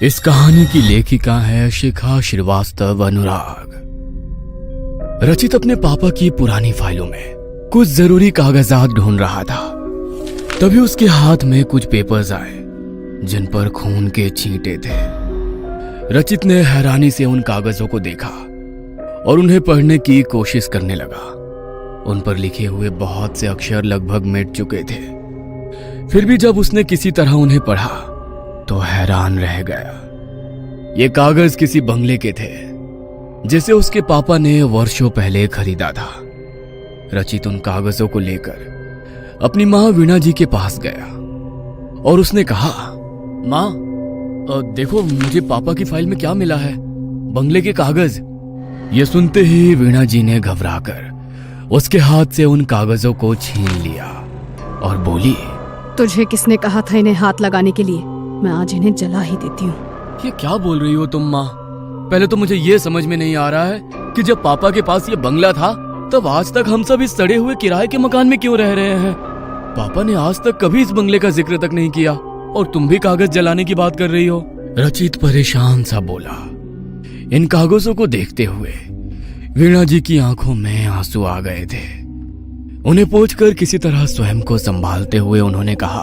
इस कहानी की लेखिका है शिखा श्रीवास्तव अनुराग। रचित अपने पापा की पुरानी फाइलों में कुछ जरूरी कागजात ढूंढ रहा था, तभी उसके हाथ में कुछ पेपर्स आए जिन पर खून के छींटे थे। रचित ने हैरानी से उन कागजों को देखा और उन्हें पढ़ने की कोशिश करने लगा। उन पर लिखे हुए बहुत से अक्षर लगभग मिट चुके थे। फिर भी जब उसने किसी तरह उन्हें पढ़ा तो हैरान रह गया। ये कागज किसी बंगले के थे जिसे उसके पापा ने वर्षों पहले खरीदा था। रचित उन कागजों को लेकर अपनी माँ वीणा जी के पास गया और उसने कहा, माँ देखो मुझे पापा की फाइल में क्या मिला है, बंगले के कागज। ये सुनते ही वीणा जी ने घबराकर उसके हाथ से उन कागजों को छीन लिया और बोली, तुझे किसने कहा था इन्हें हाथ लगाने के लिए? मैं आज इन्हें जला ही देती हूँ। ये क्या बोल रही हो तुम माँ? पहले तो मुझे ये समझ में नहीं आ रहा है कि जब पापा के पास ये बंगला था तब आज तक हम सब इस सड़े हुए किराए के मकान में क्यों रह रहे हैं? पापा ने आज तक कभी इस बंगले का जिक्र तक नहीं किया और तुम भी कागज जलाने की बात कर रही हो। रचित परेशान सा बोला। इन कागजों को देखते हुए वीणा जी की आंखों में आंसू आ गए थे। उन्हें पोंछकर किसी तरह स्वयं को संभालते हुए उन्होंने कहा,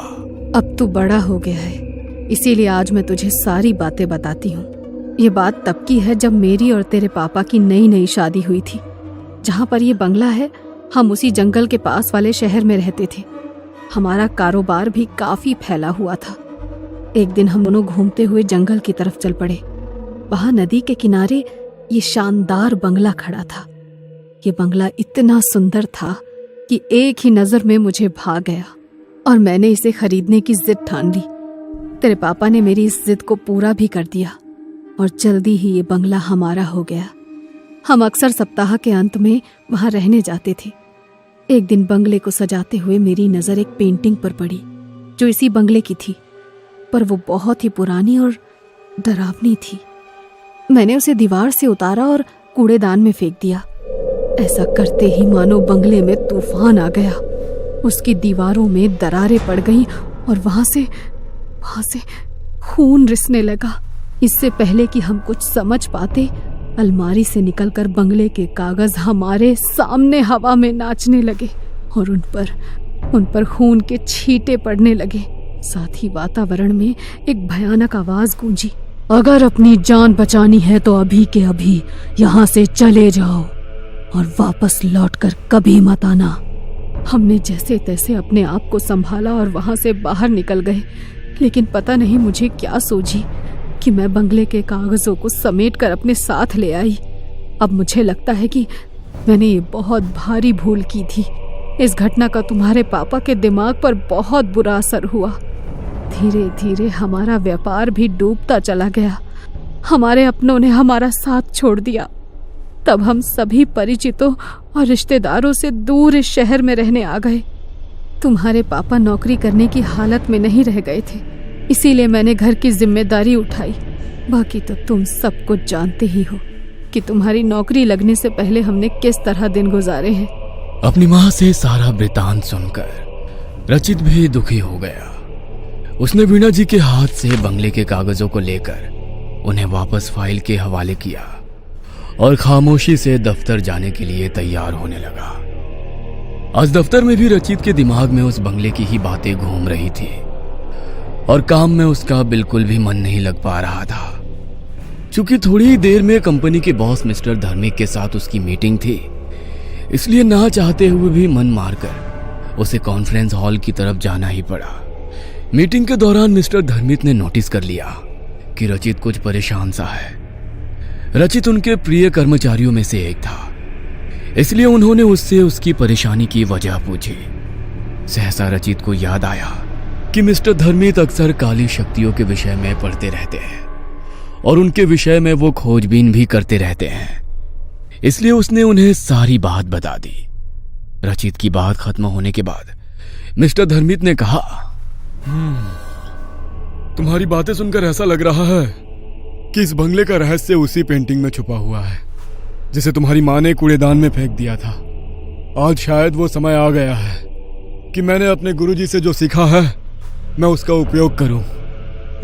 अब तू बड़ा हो गया है, इसीलिए आज मैं तुझे सारी बातें बताती हूँ। ये बात तब की है जब मेरी और तेरे पापा की नई नई शादी हुई थी। जहाँ पर ये बंगला है, हम उसी जंगल के पास वाले शहर में रहते थे। हमारा कारोबार भी काफी फैला हुआ था। एक दिन हम दोनों घूमते हुए जंगल की तरफ चल पड़े। वहाँ नदी के किनारे ये शानदार बंगला खड़ा था। ये बंगला इतना सुंदर था कि एक ही नजर में मुझे भा गया और मैंने इसे खरीदने की जिद ठान ली। तेरे पापा ने मेरी इस जिद को पूरा भी कर दिया और जल्दी ही ये बंगला हमारा हो गया। हम अक्सर सप्ताह के अंत में वहां रहने जाते थे। एक दिन बंगले को सजाते हुए मेरी नजर एक पेंटिंग पर पड़ी जो इसी बंगले की थी, पर वो बहुत ही पुरानी और डरावनी थी। मैंने उसे दीवार से उतारा और कूड़ेदान में फेंक दिया। ऐसा करते ही मानो बंगले में तूफान आ गया। उसकी दीवारों में दरारें पड़ गईं और वहां से खून रिसने लगा। इससे पहले कि हम कुछ समझ पाते, अलमारी से निकलकर बंगले के कागज हमारे सामने हवा में नाचने लगे और उन पर खून के छींटे पड़ने लगे। साथ ही वातावरण में एक भयानक आवाज गूंजी, अगर अपनी जान बचानी है तो अभी के अभी यहाँ से चले जाओ और वापस लौटकर कभी मत आना। हमने जैसे तैसे अपने आप को संभाला और वहां से बाहर निकल गए, लेकिन पता नहीं मुझे क्या सूझी कि मैं बंगले के कागजों को समेटकर अपने साथ ले आई। अब मुझे लगता है कि मैंने ये बहुत भारी भूल की थी। इस घटना का तुम्हारे पापा के दिमाग पर बहुत बुरा असर हुआ। धीरे धीरे हमारा व्यापार भी डूबता चला गया। हमारे अपनों ने हमारा साथ छोड़ दिया। तब हम सभी परिचितों और रिश्तेदारों से दूर इस शहर में रहने आ गए। तुम्हारे पापा नौकरी करने की हालत में नहीं रह गए थे, इसीलिए मैंने घर की जिम्मेदारी उठाई। बाकी तो तुम सब कुछ जानते ही हो कि तुम्हारी नौकरी लगने से पहले हमने किस तरह दिन गुजारे हैं। अपनी माँ से सारा वृतांत सुनकर रचित भी दुखी हो गया। उसने वीणा जी के हाथ से बंगले के कागजों को लेकर उन्हें वापस फाइल के हवाले किया और खामोशी से दफ्तर जाने के लिए तैयार होने लगा। आज दफ्तर में भी रचित के दिमाग में उस बंगले की ही बातें घूम रही थी और काम में उसका बिल्कुल भी मन नहीं लग पा रहा था। चूंकि थोड़ी ही देर में कंपनी के बॉस मिस्टर धर्मिक के साथ उसकी मीटिंग थी, इसलिए ना चाहते हुए भी मन मारकर उसे कॉन्फ्रेंस हॉल की तरफ जाना ही पड़ा। मीटिंग के दौरान मिस्टर धर्मिक ने नोटिस कर लिया कि रचित कुछ परेशान सा है। रचित उनके प्रिय कर्मचारियों में से एक था, इसलिए उन्होंने उससे उसकी परेशानी की वजह पूछी। सहसा रचित को याद आया कि मिस्टर धर्मिक अक्सर काली शक्तियों के विषय में पढ़ते रहते हैं और उनके विषय में वो खोजबीन भी करते रहते हैं, इसलिए उसने उन्हें सारी बात बता दी। रचित की बात खत्म होने के बाद मिस्टर धर्मिक ने कहा, तुम्हारी बातें सुनकर ऐसा लग रहा है कि इस बंगले का रहस्य उसी पेंटिंग में छुपा हुआ है जिसे तुम्हारी माँ ने कूड़ेदान में फेंक दिया था। आज शायद वो समय आ गया है कि मैंने अपने गुरुजी से जो सीखा है मैं उसका उपयोग करूं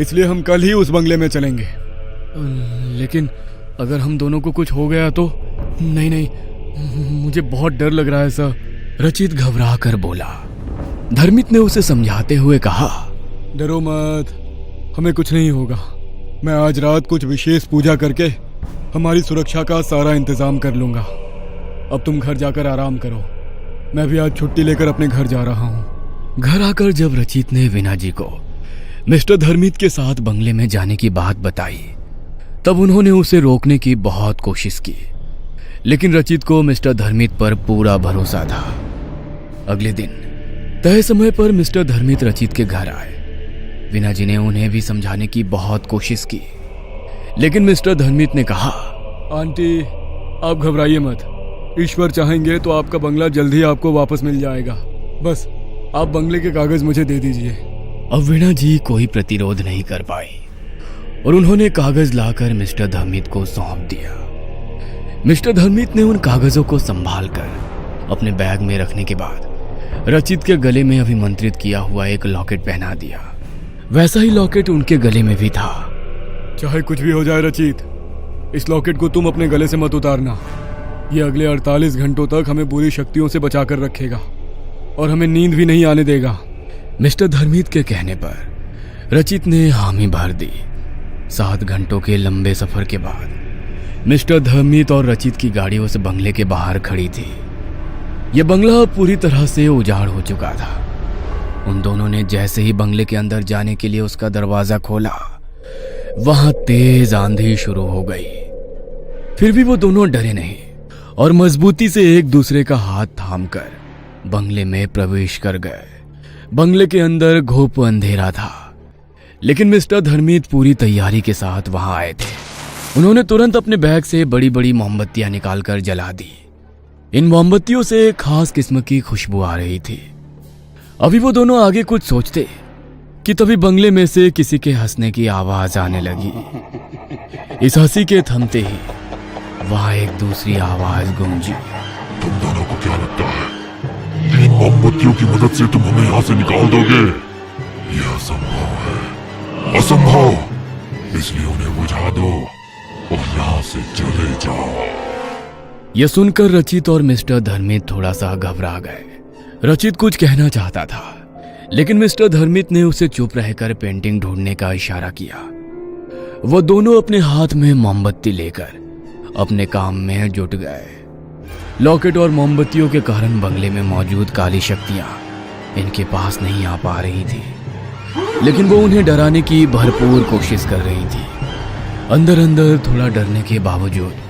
इसलिए हम कल ही उस बंगले में चलेंगे। लेकिन अगर हम दोनों को कुछ हो गया तो? नहीं नहीं, मुझे बहुत डर लग रहा है सर। रचित घबरा कर बोला। धर्मित ने उसे समझाते हुए कहा, डरो मत, हमें कुछ नहीं होगा। मैं आज रात कुछ विशेष पूजा करके हमारी सुरक्षा का सारा इंतजाम कर लूंगा। अब तुम घर जाकर आराम करो, मैं भी आज छुट्टी लेकर अपने घर जा रहा हूँ। घर आकर जब रचित ने वीणा जी को मिस्टर धर्मित के साथ बंगले में जाने की बात बताई, तब उन्होंने उसे रोकने की बहुत कोशिश की, लेकिन रचित को मिस्टर धर्मित पर पूरा भरोसा था। अगले दिन तय समय पर मिस्टर धर्मित रचित के घर आए। वीणा जी ने उन्हें भी समझाने की बहुत कोशिश की, लेकिन मिस्टर धर्मित ने कहा, आंटी आप घबराइए मत, ईश्वर चाहेंगे तो आपका बंगला जल्द ही आपको वापस मिल जाएगा। बस आप बंगले के कागज मुझे दे दीजिए। अब वीणा जी कोई प्रतिरोध नहीं कर पाई और उन्होंने कागज लाकर मिस्टर धर्मित को सौंप दिया। मिस्टर धर्मित ने उन कागजों को संभाल कर अपने बैग में रखने के बाद रचित के गले में अभिमंत्रित किया हुआ एक लॉकेट पहना दिया। वैसा ही लॉकेट उनके गले में भी था। चाहे कुछ भी हो जाए रचित, इस लॉकेट को तुम अपने गले से मत उतारना। ये अगले 48 घंटों तक हमें बुरी शक्तियों से बचाकर रखेगा और हमें नींद भी नहीं आने देगा। मिस्टर धर्मित के कहने पर रचित ने हामी भर दी। 7 घंटों के लंबे सफर के बाद मिस्टर धर्मित और रचित की गाड़ी उस बंगले के बाहर खड़ी थी। यह बंगला पूरी तरह से उजाड़ हो चुका था। उन दोनों ने जैसे ही बंगले के अंदर जाने के लिए उसका दरवाजा खोला, वहां तेज आंधी शुरू हो गई। फिर भी वो दोनों डरे नहीं और मजबूती से एक दूसरे का हाथ थामकर बंगले में प्रवेश कर गए। बंगले के अंदर घोप अंधेरा था, लेकिन मिस्टर धर्मित पूरी तैयारी के साथ वहां आए थे। उन्होंने तुरंत अपने बैग से बड़ी बड़ी मोमबत्तियां निकालकर जला दी। इन मोमबत्तियों से एक खास किस्म की खुशबू आ रही थी। अभी वो दोनों आगे कुछ सोचते कि तभी बंगले में से किसी के हंसने की आवाज आने लगी। इस हंसी के थमते ही वहां एक दूसरी आवाज गूंजी। तुम दोनों को क्या लगता है इन मोमबत्तियों की मदद से तुम हमें यहाँ से निकाल दोगे? यह असंभव है, असंभव। इसलिए उन्हें बुझा दो और यहाँ से चले जाओ। यह सुनकर रचित और मिस्टर धर्मित थोड़ा सा घबरा गए। रचित कुछ कहना चाहता था, लेकिन मिस्टर धर्मित ने उसे चुप रहकर पेंटिंग ढूंढने का इशारा किया। वो दोनों अपने हाथ में मोमबत्ती लेकर अपने काम में जुट गए। लॉकेट और मोमबत्तियों के कारण बंगले में मौजूद काली शक्तियां इनके पास नहीं आ पा रही थी, लेकिन वो उन्हें डराने की भरपूर कोशिश कर रही थी। अंदर अंदर थोड़ा डरने के बावजूद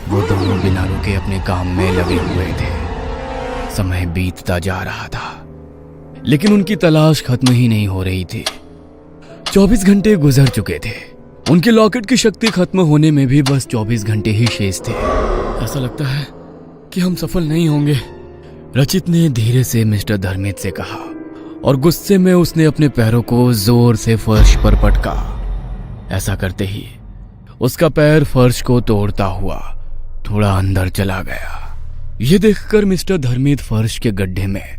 वो दोनों बिना रुके अपने काम में लगे हुए थे। समय बीतता जा रहा था, लेकिन उनकी तलाश खत्म ही नहीं हो रही थी। 24 घंटे गुजर चुके थे। उनके लॉकेट की शक्ति खत्म होने में भी बस 24 घंटे ही शेष थे। ऐसा लगता है कि हम सफल नहीं होंगे, रचित ने धीरे से मिस्टर धर्मित से कहा और गुस्से में उसने अपने पैरों को जोर से फर्श पर पटका। ऐसा करते ही उसका पैर फर्श को तोड़ता हुआ थोड़ा अंदर चला गया। यह देखकर मिस्टर धर्मित फर्श के गड्ढे में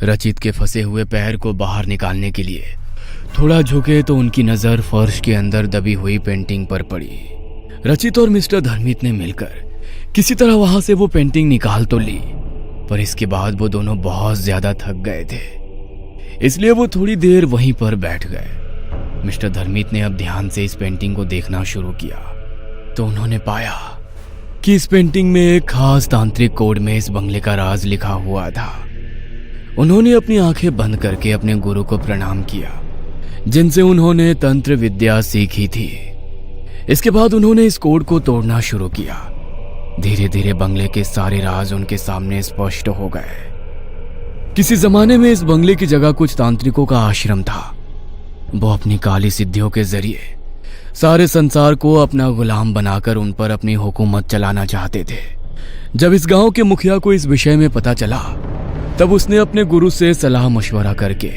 रचित के फंसे हुए पैर को बाहर निकालने के लिए थोड़ा झुके तो उनकी नजर फर्श के अंदर दबी हुई पेंटिंग पर पड़ी। रचित और मिस्टर धर्मित ने मिलकर किसी तरह वहां से वो पेंटिंग निकाल तो ली, पर इसके बाद वो दोनों बहुत ज्यादा थक गए थे, इसलिए वो थोड़ी देर वहीं पर बैठ गए। मिस्टर धर्मित ने अब ध्यान से इस पेंटिंग को देखना शुरू किया तो उन्होंने पाया कि इस पेंटिंग में एक खास तांत्रिक कोड में इस बंगले का राज लिखा हुआ था। उन्होंने अपनी आंखें बंद करके अपने गुरु को प्रणाम किया, जिनसे उन्होंने तंत्र विद्या सीखी थी। इसके बाद उन्होंने इस कोड को तोड़ना शुरू किया। धीरे धीरे बंगले के सारे राज उनके सामने स्पष्ट हो गए। किसी जमाने में इस बंगले की जगह कुछ तांत्रिकों का आश्रम था। वो अपनी काली सिद्धियों के जरिए सारे संसार को अपना गुलाम बनाकर उन पर अपनी हुकूमत चलाना चाहते थे। जब इस गांव के मुखिया को इस विषय में पता चला, तब उसने अपने गुरु से सलाह मशवरा करके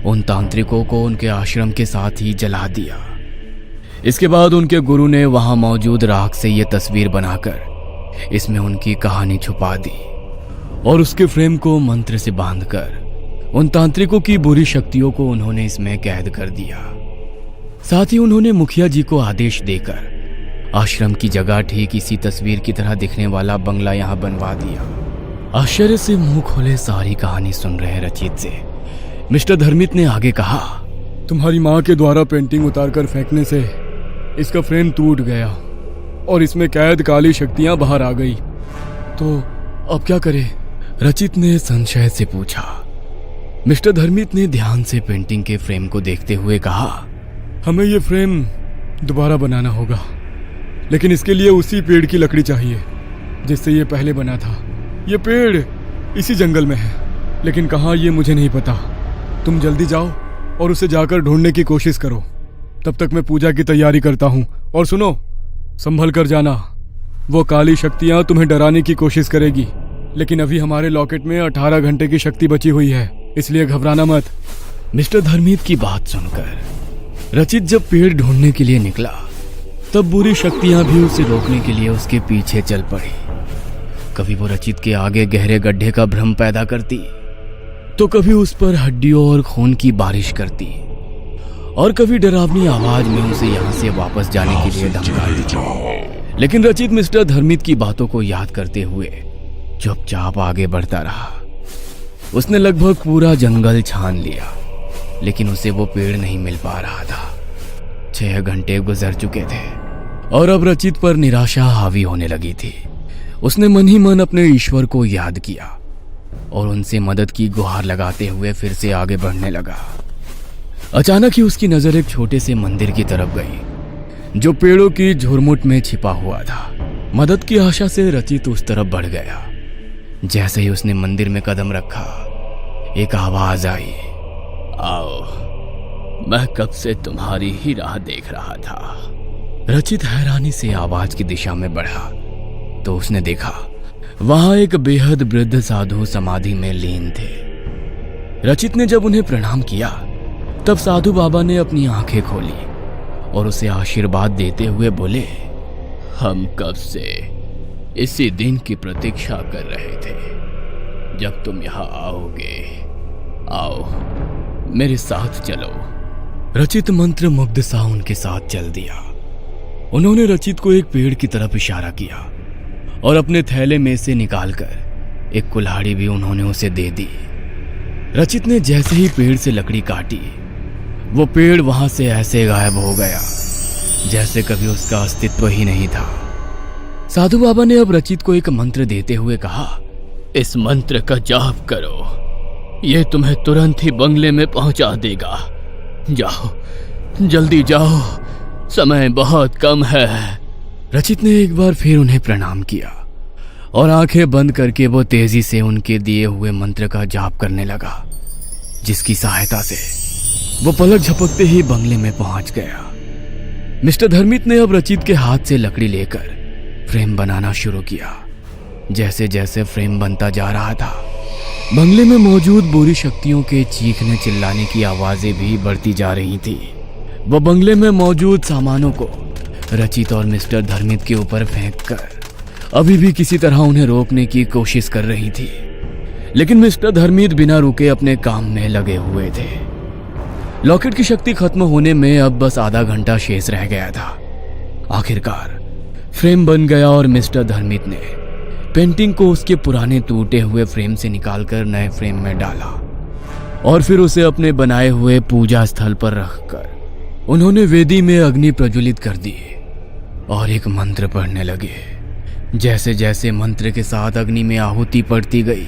उन तांत्रिकों को उनके आश्रम के साथ ही जला दिया। इसके बाद उनके गुरु ने वहां मौजूद राख से यह तस्वीर बनाकर इसमें उनकी कहानी छुपा दी और उसके फ्रेम को मंत्र से बांधकर उन तांत्रिकों की बुरी शक्तियों को उन्होंने इसमें कैद कर दिया। साथ ही उन्होंने मुखिया जी को आदेश देकर आश्रम की जगह ठीक इसी तस्वीर की तरह दिखने वाला बंगला यहां बनवा दिया। आश्चर्य से मुंह खोले सारी कहानी सुन रहे रचित से मिस्टर धर्मित ने आगे कहा, तुम्हारी माँ के द्वारा पेंटिंग उतारकर फेंकने से इसका फ्रेम टूट गया और इसमें कैद काली शक्तियां बाहर आ गई, तो अब क्या करें? रचित ने संशय से पूछा। मिस्टर धर्मित ने ध्यान से पेंटिंग के फ्रेम को देखते हुए कहा, हमें ये फ्रेम दोबारा बनाना होगा, लेकिन इसके लिए उसी पेड़ की लकड़ी चाहिए जिससे ये पहले बना था। ये पेड़ इसी जंगल में है, लेकिन कहाँ ये मुझे नहीं पता। तुम जल्दी जाओ और उसे जाकर ढूंढने की कोशिश करो, तब तक मैं पूजा की तैयारी करता हूँ। और सुनो, संभल कर जाना, वो काली शक्तियाँ तुम्हें डराने की कोशिश करेगी, लेकिन अभी हमारे लॉकेट में 18 घंटे की शक्ति बची हुई है, इसलिए घबराना मत। मिस्टर धर्मित की बात सुनकर रचित जब पेड़ ढूंढने के लिए निकला तब बुरी शक्तियां भी उसे रोकने के लिए उसके पीछे चल पड़ी। कभी वो रचित के आगे गहरे गड्ढे का भ्रम पैदा करती, तो कभी उस पर हड्डियों और खून की बारिश करती, और कभी डरावनी आवाज में उसे यहां से वापस जाने के लिए धमकाती। लेकिन रचित मिस्टर धर्मित की बातों को याद करते हुए चुपचाप आगे बढ़ता रहा। उसने लगभग पूरा जंगल छान लिया, लेकिन उसे वो पेड़ नहीं मिल पा रहा था। 6 घंटे गुजर चुके थे और अब रचित पर निराशा हावी होने लगी थी। उसने मन ही मन अपने ईश्वर को याद किया और उनसे मदद की गुहार लगाते हुए फिर से आगे बढ़ने लगा। अचानक ही उसकी नजर एक छोटे से मंदिर की तरफ गई जो पेड़ों की झुरमुट में छिपा हुआ था। मदद की आशा से रचित उस तरफ बढ़ गया। जैसे ही उसने मंदिर में कदम रखा, एक आवाज आई, आओ, मैं कब से तुम्हारी ही राह देख रहा था। रचित हैरानी से आवाज की दिशा में बढ़ा तो उसने देखा वहां एक बेहद वृद्ध साधु समाधि में लीन थे। रचित ने जब उन्हें प्रणाम किया तब साधु बाबा ने अपनी आंखें खोली और उसे आशीर्वाद देते हुए बोले, हम कब से इसी दिन की प्रतीक्षा कर रहे थे जब तुम यहां आओगे। आओ, मेरे साथ चलो। रचित मंत्र मुग्ध सा उनके साथ चल दिया। उन्होंने रचित को एक पेड़ की तरफ इशारा किया और अपने थैले में से निकालकर एक कुल्हाड़ी भी उन्होंने उसे दे दी। रचित ने जैसे ही पेड़ से लकड़ी काटी, वो पेड़ वहां से ऐसे गायब हो गया जैसे कभी उसका अस्तित्व ही नहीं था। साधु बाबा ने अब रचित को एक मंत्र देते हुए कहा, इस मंत्र का जाप करो, यह तुम्हें तुरंत ही बंगले में पहुंचा देगा। जाओ, जल्दी जाओ, समय बहुत कम है। रचित ने एक बार फिर उन्हें प्रणाम किया और आंखें बंद करके वो तेजी से उनके दिए हुए मंत्र का जाप करने लगा, जिसकी सहायता से वो पलक झपकते ही बंगले में पहुंच गया। मिस्टर धर्मित ने अब रचित के हाथ से लकड़ी लेकर फ्रेम बनाना शुरू किया। जैसे जैसे फ्रेम बनता जा रहा था, बंगले में मौजूद बुरी शक्तियों के चीखने चिल्लाने की आवाजें भी बढ़ती जा रही थी। वो बंगले में मौजूद सामानों को रचित और मिस्टर धर्मित के ऊपर फेंककर अभी भी किसी तरह उन्हें रोकने की कोशिश कर रही थी, लेकिन मिस्टर धर्मित बिना रुके अपने काम में लगे हुए थे। लॉकेट की शक्ति खत्म होने में अब बस आधा घंटा शेष रह गया था। आखिरकार फ्रेम बन गया और मिस्टर धर्मित ने पेंटिंग को उसके पुराने टूटे हुए फ्रेम से निकालकर नए फ्रेम में डाला और फिर उसे अपने बनाए हुए पूजा स्थल पर रखकर उन्होंने वेदी में अग्नि प्रज्वलित कर दी और एक मंत्र पढ़ने लगे। जैसे जैसे मंत्र के साथ अग्नि में आहुति पड़ती गई,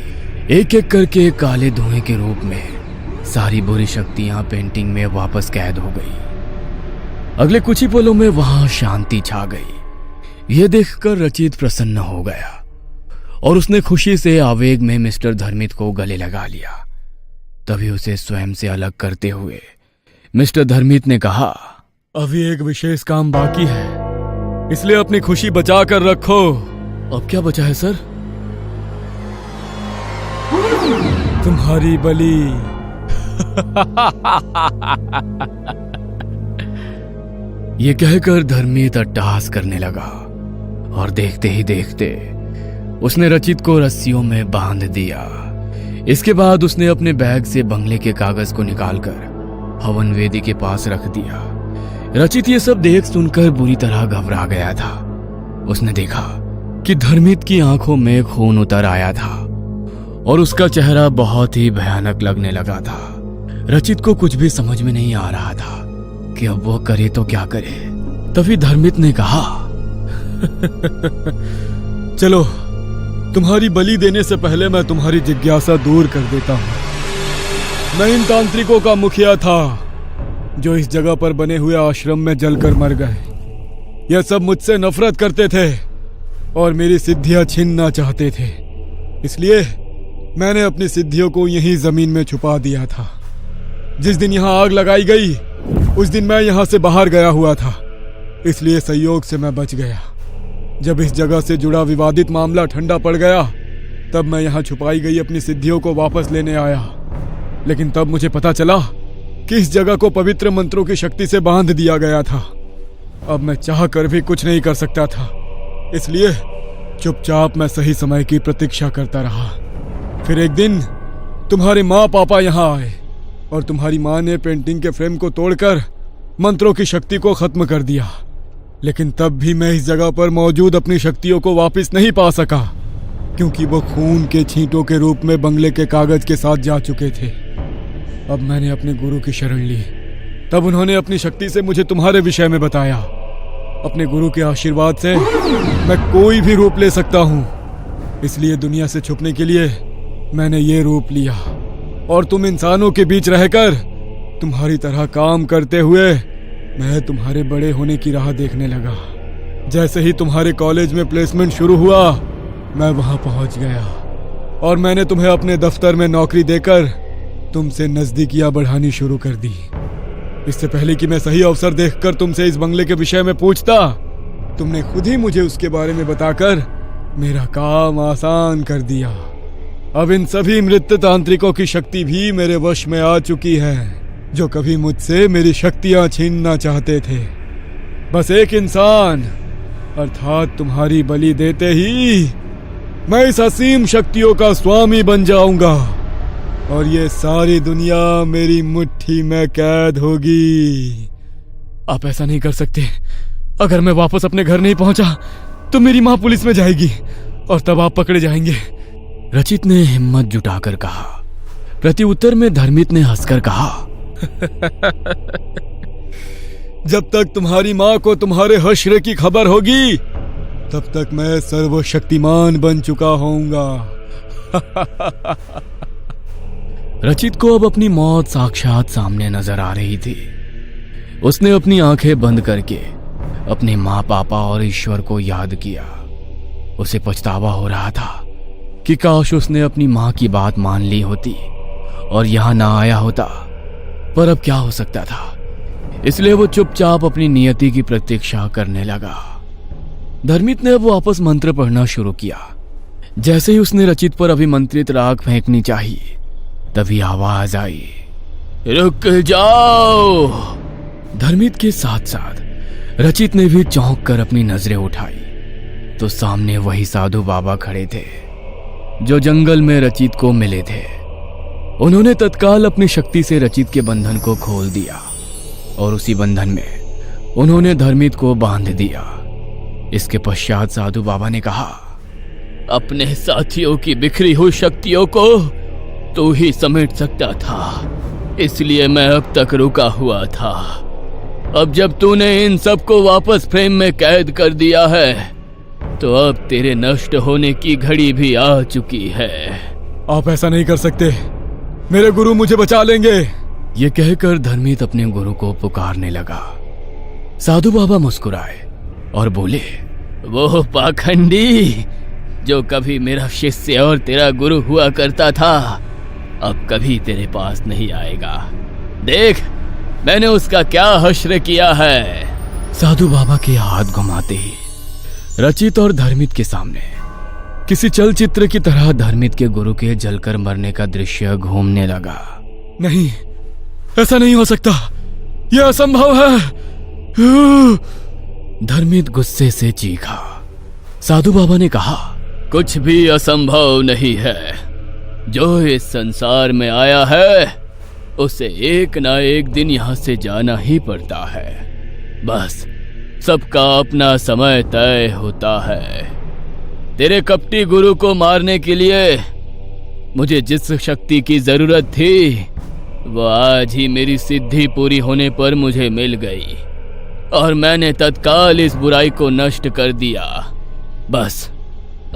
एक एक करके काले धुएं के रूप में सारी बुरी शक्तियां पेंटिंग में वापस कैद हो गई। अगले कुछ ही पलों में वहां शांति छा गई। यह देखकर रचित प्रसन्न हो गया और उसने खुशी से आवेग में मिस्टर धर्मित को गले लगा लिया। तभी उसे स्वयं से अलग करते हुए मिस्टर धर्मित ने कहा, अभी एक विशेष काम बाकी है, इसलिए अपनी खुशी बचा कर रखो। अब क्या बचा है सर? तुम्हारी बलि। ये कहकर धर्मित अट्टहास करने लगा और देखते ही देखते उसने रचित को रस्सियों में बांध दिया। इसके बाद उसने अपने बैग से बंगले के कागज को निकालकर हवन वेदी के पास रख दिया। रचित ये सब देख सुनकर बुरी तरह घबरा गया था। उसने देखा कि धर्मित की आंखों में खून उतर आया था और उसका चेहरा बहुत ही भयानक लगने लगा था। रचित को कुछ भी समझ में नहीं आ रहा था कि अब वो करे तो क्या करे। तभी धर्मित ने कहा, चलो, तुम्हारी बलि देने से पहले मैं तुम्हारी जिज्ञासा दूर कर देता हूं। मैं इन तांत्रिकों का मुखिया था जो इस जगह पर बने हुए आश्रम में जलकर मर गए। यह सब मुझसे नफरत करते थे और मेरी सिद्धियां छीनना चाहते थे। इसलिए मैंने अपनी सिद्धियों को यहीं जमीन में छुपा दिया था। जिस दिन यहां आग लगाई गई उस दिन मैं यहां से बाहर गया हुआ था, इसलिए संयोग से मैं बच गया। जब इस जगह से जुड़ा विवादित मामला ठंडा पड़ गया तब मैं यहां छुपाई गई अपनी सिद्धियों को वापस लेने आया। लेकिन तब मुझे पता चला कि इस जगह को पवित्र मंत्रों की शक्ति से बांध दिया गया था। अब मैं चाह कर भी कुछ नहीं कर सकता था, इसलिए चुपचाप मैं सही समय की प्रतीक्षा करता रहा। फिर एक दिन तुम्हारे माँ पापा यहाँ आए और तुम्हारी माँ ने पेंटिंग के फ्रेम को तोड़कर मंत्रों की शक्ति को खत्म कर दिया। लेकिन तब भी मैं इस जगह पर मौजूद अपनी शक्तियों को वापस नहीं पा सका, क्योंकि वो खून के छींटों के रूप में बंगले के कागज के साथ जा चुके थे। अब मैंने अपने गुरु की शरण ली। तब उन्होंने अपनी शक्ति से मुझे तुम्हारे विषय में बताया। अपने गुरु के आशीर्वाद से मैं कोई भी रूप ले सकता हूँ, इसलिए दुनिया से छुपने के लिए मैंने ये रूप लिया और तुम इंसानों के बीच रहकर तुम्हारी तरह काम करते हुए मैं तुम्हारे बड़े होने की राह देखने लगा। जैसे ही तुम्हारे कॉलेज में प्लेसमेंट शुरू हुआ मैं वहां पहुंच गया और मैंने तुम्हें अपने दफ्तर में नौकरी देकर तुमसे नजदीकियां बढ़ानी शुरू कर दी। इससे पहले कि मैं सही अवसर देखकर तुमसे इस बंगले के विषय में पूछता, तुमने खुद ही मुझे उसके बारे में बताकर मेरा काम आसान कर दिया। अब इन सभी मृत तांत्रिकों की शक्ति भी मेरे वश में आ चुकी है, जो कभी मुझसे मेरी शक्तियां छीनना चाहते थे। बस एक इंसान अर्थात तुम्हारी बलि देते ही मैं इस असीम शक्तियों का स्वामी बन जाऊंगा और ये सारी दुनिया मेरी मुट्ठी में कैद होगी। आप ऐसा नहीं कर सकते। अगर मैं वापस अपने घर नहीं पहुंचा तो मेरी मां पुलिस में जाएगी और तब आप पकड़े जाएंगे। रचित ने हिम्मत जुटाकर कहा। प्रत्युत्तर में धर्मित ने हंसकर कहा, जब तक तुम्हारी मां को तुम्हारे हश्र की खबर होगी तब तक मैं सर्वशक्तिमान बन चुका होऊंगा। रचित को अब अपनी मौत साक्षात सामने नजर आ रही थी। उसने अपनी आंखें बंद करके अपने माँ पापा और ईश्वर को याद किया। उसे पछतावा हो रहा था कि काश उसने अपनी माँ की बात मान ली होती और यहां ना आया होता, पर अब क्या हो सकता था। इसलिए वो चुपचाप अपनी नियति की प्रतीक्षा करने लगा। धर्मित ने अब वापस मंत्र पढ़ना शुरू किया। जैसे ही उसने रचित पर अभिमंत्रित राग फेंकनी चाहिए तभी आवाज आई, रुक जाओ। धर्मित के साथ साथ रचित ने भी चौंक कर अपनी नजरें उठाई तो सामने वही साधु बाबा खड़े थे जो जंगल में रचित को मिले थे। उन्होंने तत्काल अपनी शक्ति से रचित के बंधन को खोल दिया और उसी बंधन में उन्होंने धर्मित को बांध दिया। इसके पश्चात साधु बाबा ने कहा, अपने साथियों की बिखरी हुई शक्तियों को तू ही समेट सकता था, इसलिए मैं अब तक रुका हुआ था। अब जब तूने इन सबको वापस फ्रेम में कैद कर दिया है तो अब तेरे नष्ट होने की घड़ी भी आ चुकी है। आप ऐसा नहीं कर सकते, मेरे गुरु मुझे बचा लेंगे। ये कहकर धर्मित अपने गुरु को पुकारने लगा। साधु बाबा मुस्कुराए और बोले, वो पाखंडी जो कभी मेरा शिष्य और तेरा गुरु हुआ करता था अब कभी तेरे पास नहीं आएगा। देख मैंने उसका क्या हश्र किया है। साधु बाबा के हाथ घुमाते ही रचित और धर्मित के सामने किसी चलचित्र की तरह धर्मित के गुरु के जलकर मरने का दृश्य घूमने लगा। नहीं, ऐसा नहीं हो सकता, यह असंभव है। धर्मित गुस्से से चीखा। साधु बाबा ने कहा, कुछ भी असंभव नहीं है। जो इस संसार में आया है उसे एक ना एक दिन यहां से जाना ही पड़ता है। बस सबका अपना समय तय होता है। तेरे कपटी गुरु को मारने के लिए मुझे जिस शक्ति की जरूरत थी वो आज ही मेरी सिद्धि पूरी होने पर मुझे मिल गई और मैंने तत्काल इस बुराई को नष्ट कर दिया। बस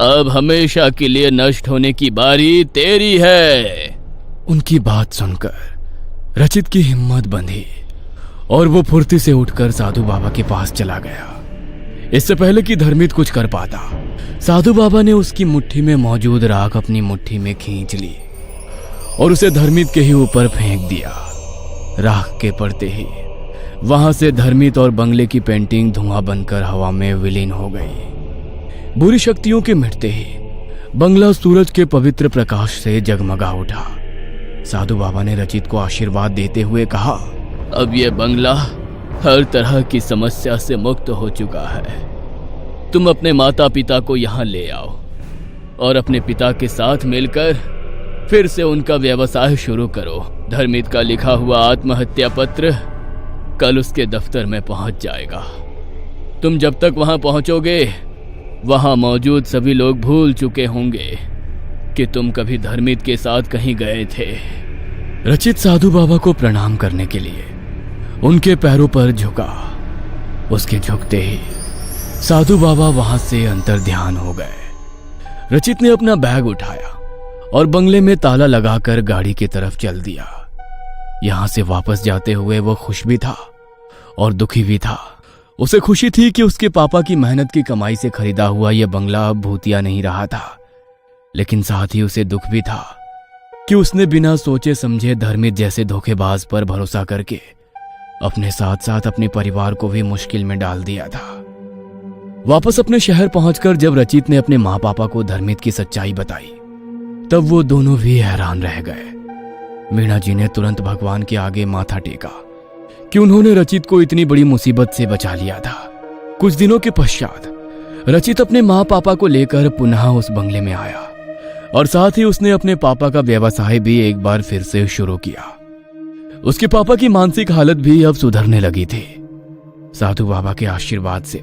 अब हमेशा के लिए नष्ट होने की बारी तेरी है। उनकी बात सुनकर रचित की हिम्मत बंधी और वो फुर्ती से उठकर साधु बाबा के पास चला गया। इससे पहले कि धर्मित कुछ कर पाता, साधु बाबा ने उसकी मुट्ठी में मौजूद राख अपनी मुट्ठी में खींच ली और उसे धर्मित के ही ऊपर फेंक दिया। राख के पड़ते ही वहां से धर्मित और बंगले की पेंटिंग धुआं बनकर हवा में विलीन हो गई। बुरी शक्तियों के मिटते ही बंगला सूरज के पवित्र प्रकाश से जगमगा उठा। साधु बाबा ने रचित को आशीर्वाद देते हुए कहा, अब यह बंगला हर तरह की समस्या से मुक्त हो चुका है। तुम अपने माता पिता को यहाँ ले आओ और अपने पिता के साथ मिलकर फिर से उनका व्यवसाय शुरू करो। धर्मित का लिखा हुआ आत्महत्या पत्र कल उसके दफ्तर में पहुंच जाएगा। तुम जब तक वहां पहुंचोगे वहां मौजूद सभी लोग भूल चुके होंगे कि तुम कभी धर्मित के साथ कहीं गए थे। रचित साधु बाबा को प्रणाम करने के लिए उनके पैरों पर झुका। उसके झुकते ही साधु बाबा वहां से अंतर्ध्यान हो गए। रचित ने अपना बैग उठाया और बंगले में ताला लगाकर गाड़ी की तरफ चल दिया। यहां से वापस जाते हुए वो खुश भी था और दुखी भी था। उसे खुशी थी कि उसके पापा की मेहनत की कमाई से खरीदा हुआ यह बंगला अब भूतिया नहीं रहा था, लेकिन साथ ही उसे दुख भी था कि उसने बिना सोचे समझे धर्मित जैसे धोखेबाज पर भरोसा करके अपने साथ साथ अपने परिवार को भी मुश्किल में डाल दिया था। वापस अपने शहर पहुंचकर जब रचित ने अपने माँ पापा को धर्मित की सच्चाई बताई तब वो दोनों भी हैरान रह गए। मीणा जी ने तुरंत भगवान के आगे माथा टेका कि उन्होंने रचित को इतनी बड़ी मुसीबत से बचा लिया था। कुछ दिनों के पश्चात रचित अपने माँ पापा को लेकर पुनः उस बंगले में आया और साथ ही उसने अपने पापा का व्यवसाय भी एक बार फिर से शुरू किया। उसके पापा की मानसिक हालत भी अब सुधरने लगी थी। साधु बाबा के आशीर्वाद से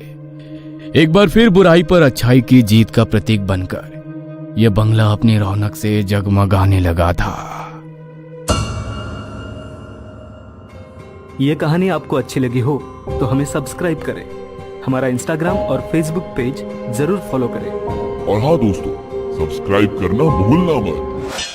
एक बार फिर बुराई पर अच्छाई की जीत का प्रतीक बनकर यह बंगला अपनी रौनक से जगमगाने लगा था। ये कहानी आपको अच्छी लगी हो तो हमें सब्सक्राइब करें, हमारा इंस्टाग्राम और फेसबुक पेज जरूर फॉलो करें। और हाँ दोस्तों, सब्सक्राइब करना भूलना मत।